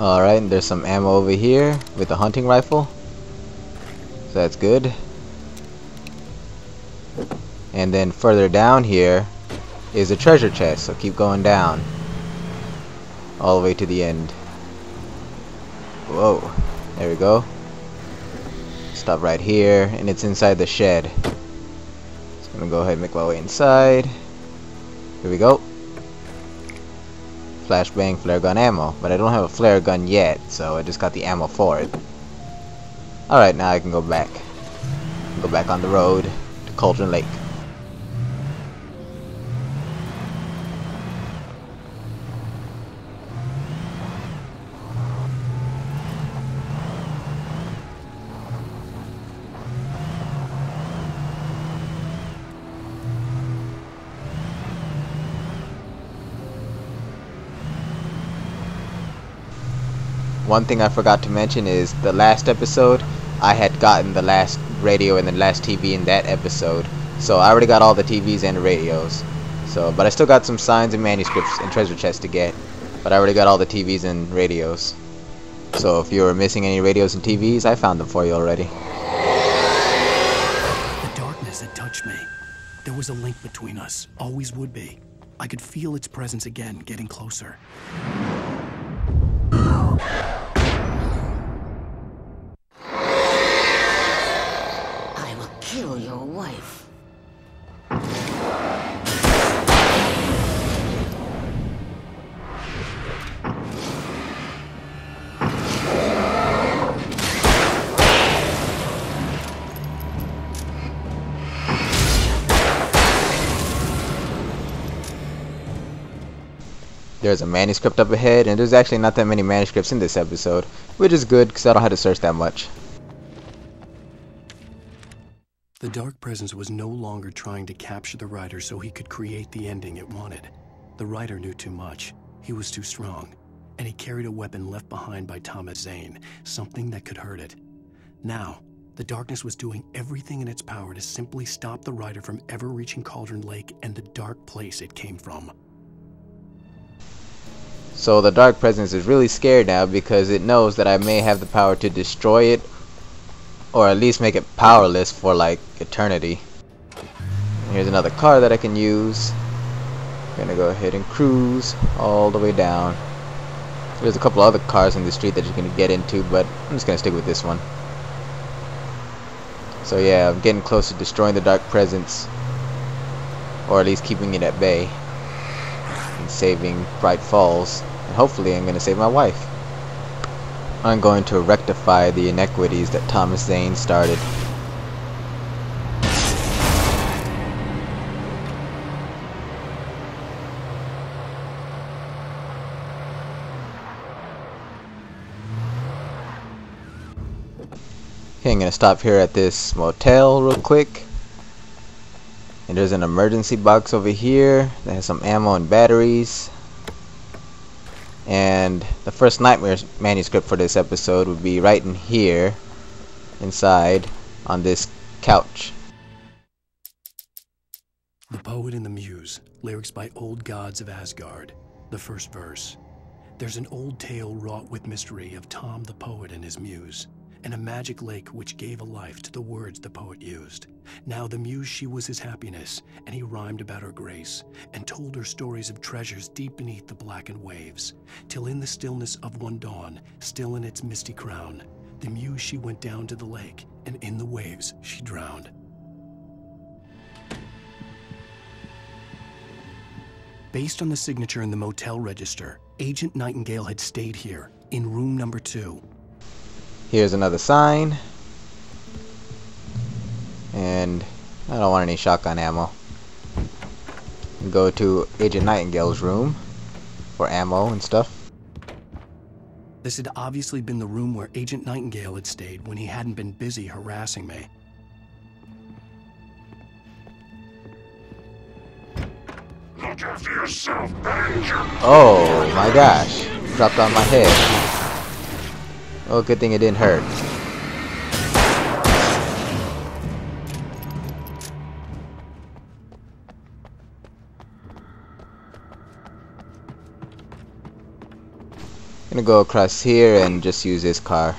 Alright, there's some ammo over here with a hunting rifle. So that's good. And then further down here is a treasure chest, so keep going down. All the way to the end. Whoa. There we go. Stop right here, and it's inside the shed. Just gonna go ahead and make my way inside. Here we go. Flashbang flare gun ammo, but I don't have a flare gun yet, so I just got the ammo for it. Alright, now I can go back. Go back on the road to Cauldron Lake. One thing I forgot to mention is the last episode, I had gotten the last radio and the last TV in that episode. So I already got all the TVs and the radios. But I still got some signs and manuscripts and treasure chests to get. But I already got all the TVs and radios. So if you were missing any radios and TVs, I found them for you already. The darkness had touched me. There was a link between us, always would be. I could feel its presence again, getting closer. I will kill your wife. There's a manuscript up ahead, and there's actually not that many manuscripts in this episode, which is good because I don't have to search that much. The dark presence was no longer trying to capture the writer so he could create the ending it wanted. The writer knew too much. He was too strong. And he carried a weapon left behind by Thomas Zane, something that could hurt it. Now, the darkness was doing everything in its power to simply stop the writer from ever reaching Cauldron Lake and the dark place it came from. So the dark presence is really scared now because it knows that I may have the power to destroy it, or at least make it powerless for like eternity. Here's another car that I can use. I'm gonna go ahead and cruise all the way down. There's a couple other cars in the street that you can get into, but I'm just gonna stick with this one. So yeah, I'm getting close to destroying the dark presence, or at least keeping it at bay, and saving Bright Falls, and hopefully I'm gonna save my wife. I'm going to rectify the inequities that Thomas Zane started. Okay, I'm gonna stop here at this motel real quick. And there's an emergency box over here that has some ammo and batteries. And the first nightmare manuscript for this episode would be right in here, inside, on this couch. The Poet and the Muse, lyrics by Old Gods of Asgard. The first verse. There's an old tale wrought with mystery of Tom the Poet and his muse, and a magic lake which gave a life to the words the poet used. Now the muse, she was his happiness, and he rhymed about her grace, and told her stories of treasures deep beneath the blackened waves, till in the stillness of one dawn, still in its misty crown, the muse, she went down to the lake, and in the waves she drowned. Based on the signature in the motel register, Agent Nightingale had stayed here, in room number 2. Here's another sign. And I don't want any shotgun ammo. Go to Agent Nightingale's room for ammo and stuff. This had obviously been the room where Agent Nightingale had stayed when he hadn't been busy harassing me. Look after yourself, manager. Oh my gosh. Dropped on my head. Oh, good thing it didn't hurt. gonna go across here and just use this car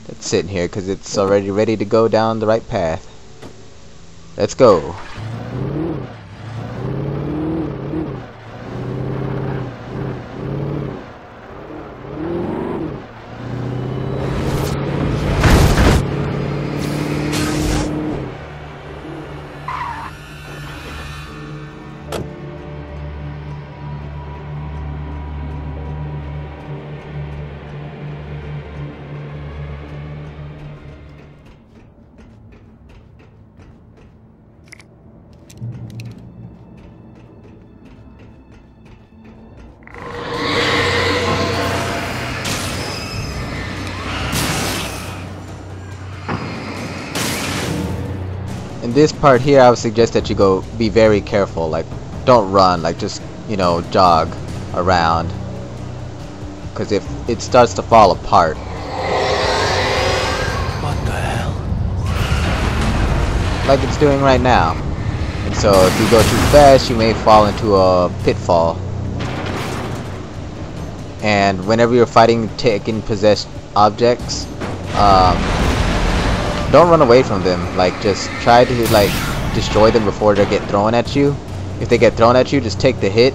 that's sitting here because it's already ready to go down the right path. Let's go. In this part here, I would suggest that you go be very careful. Like, don't run. Like, just, you know, jog around. Because if it starts to fall apart. What the hell? Like it's doing right now. And so if you go too fast, you may fall into a pitfall. And whenever you're fighting taken possessed objects, don't run away from them. Like, just try to like destroy them before they get thrown at you. If they get thrown at you, just take the hit.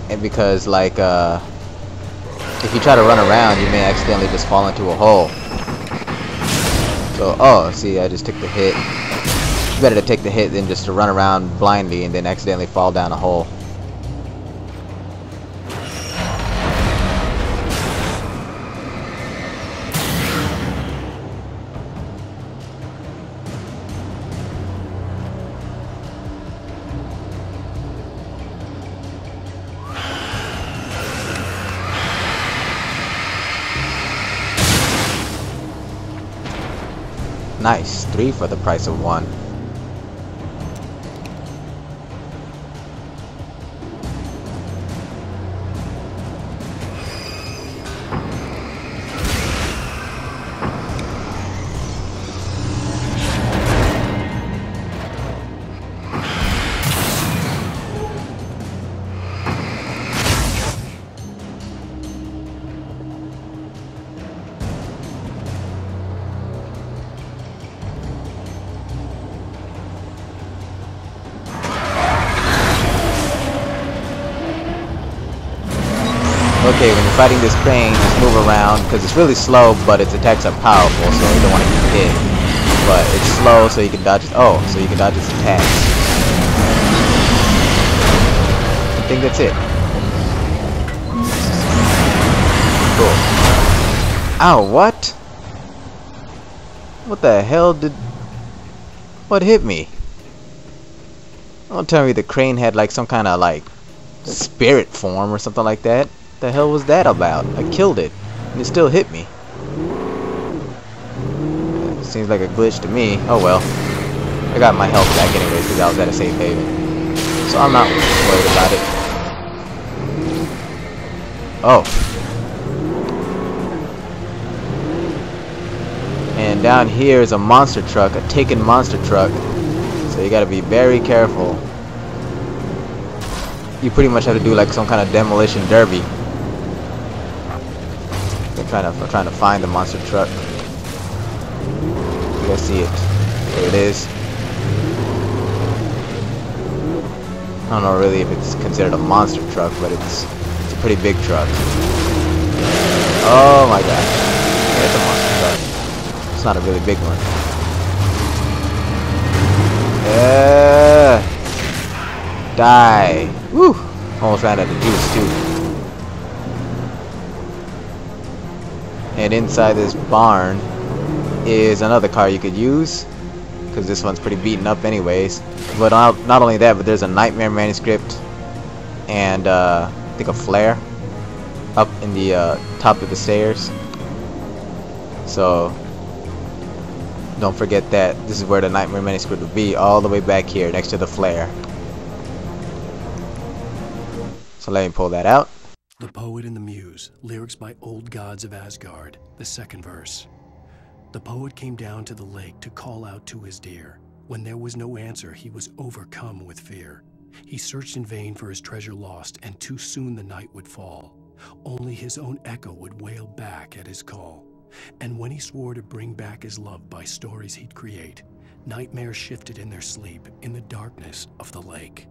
And because like if you try to run around, you may accidentally just fall into a hole. So oh, see, I just took the hit. It's better to take the hit than just to run around blindly and then accidentally fall down a hole. Nice, 3 for the price of 1. Okay, when you're fighting this crane, just move around, because it's really slow, but its attacks are powerful, so you don't want to get hit. But it's slow, so you can dodge its, so you can dodge its attacks. I think that's it. Cool. Ow, what? What the hell did... What hit me? Don't tell me the crane had like some kind of like spirit form or something like that. The hell was that about? I killed it, and it still hit me. Seems like a glitch to me. Oh well. I got my health back anyways because I was at a safe haven. So I'm not worried about it. Oh. And down here is a monster truck, a Taken monster truck. So you gotta be very careful. You pretty much have to do like some kind of demolition derby. I'm trying to find the monster truck. You guys see it. There it is. I don't know really if it's considered a monster truck, but it's a pretty big truck. Oh my god. Yeah, it's a monster truck. It's not a really big one. Die. Woo! Almost ran out of juice too. And inside this barn is another car you could use, because this one's pretty beaten up anyways. But not only that, but there's a nightmare manuscript and I think a flare up in the top of the stairs. So don't forget that this is where the nightmare manuscript would be, all the way back here next to the flare. So let me pull that out. The Poet and the Muse, lyrics by Old Gods of Asgard, the second verse. The poet came down to the lake to call out to his dear. When there was no answer, he was overcome with fear. He searched in vain for his treasure lost, and too soon the night would fall. Only his own echo would wail back at his call. And when he swore to bring back his love by stories he'd create, nightmares shifted in their sleep in the darkness of the lake.